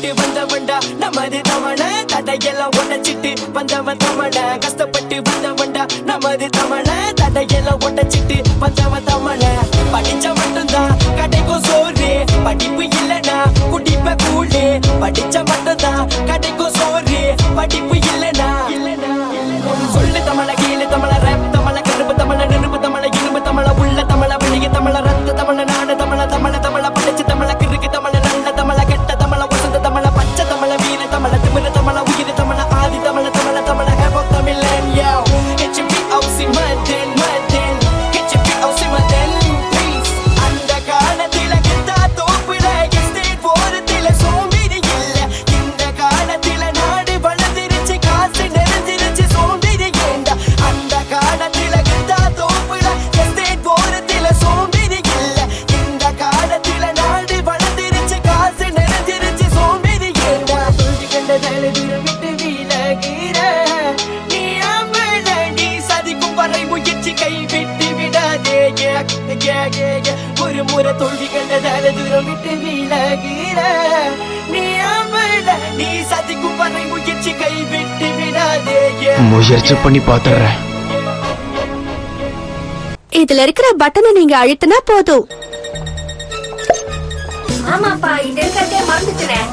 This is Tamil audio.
கஷ்டப்பட்டு வந்தவன்டா நமது தமிழ தடையெல்லாம் உடைச்சிட்டு வந்தவன் தமிழ கஷ்டப்பட்டு வந்தவன்டா நமது தமிழ தடையெல்லாம் உடைச்சிட்டு வந்தவன் தமிழ படிச்ச மட்டும்தான் கடைக்கும் சோறு படிப்பு இல்லனா குடிப்ப கூழு படிச்ச மட்டும்தான் கடைக்கும் சோறு படிப்பு இல்லனா சொல்லு தமிழ கீழே தமிழ ரேப் தமிழ கருப்பு தமிழ நெருப்பு தமிழ இரும்பு தமிழ உள்ள தமிழ வெளிய தமிழ ரத்த தமிழ நாடு தமிழ தமிழ தமிழ படிச்ச தமிழ கிறுக்கு தமிழ நல்ல தமிழ கெட்ட தமிழ வசந்த தமிழ பச்சை தமிழ வீர தமிழ திமிர தமிழ உயிர் தமிழ ஆதி தமிழ தமிழ தமிழ ஹேவ் ஆஃப் தமிழன் yo it's P OC Madan Madan it's P OC Madan please அந்த காலத்தில கிட்ட தோப்புல எஸ்டேட் போறதில சோம்பேறி இல்ல இந்த காலத்தில நாடு வளர்ந்துருச்சு காசு நிறைஞ்சிருச்சு சோம்பேறி ஏண்டா அந்த காலத்தில கிட்ட தோப்புல எஸ்டேட் போறதில சோம்பேறி இல்ல இந்த காலத்தில நாடு வளர்ந்துருச்சு காசு நிறைஞ்சிருச்சு சோம்பேறி ஏண்டா துள்ளி கண்ட தலைவிரம் விட்டு விலகிற நீ அம்பள நீ சதிக்கும் வரை முயற்சி கைவிட்டு விடாதே ஒரு முறை தோல்வி கண்டதால தூரம் விட்டு விலகிற நீ அம்பள நீ சதிக்கும் வரை முயற்சி கைவிட்டு விடாதே முயற்சி பண்ணி பாத்துறேன். இதுல இருக்கிற பட்டனை நீங்க அழுத்தினா போதும். ஆமாப்பா இது இருக்கிறதே மறந்துட்டேன்.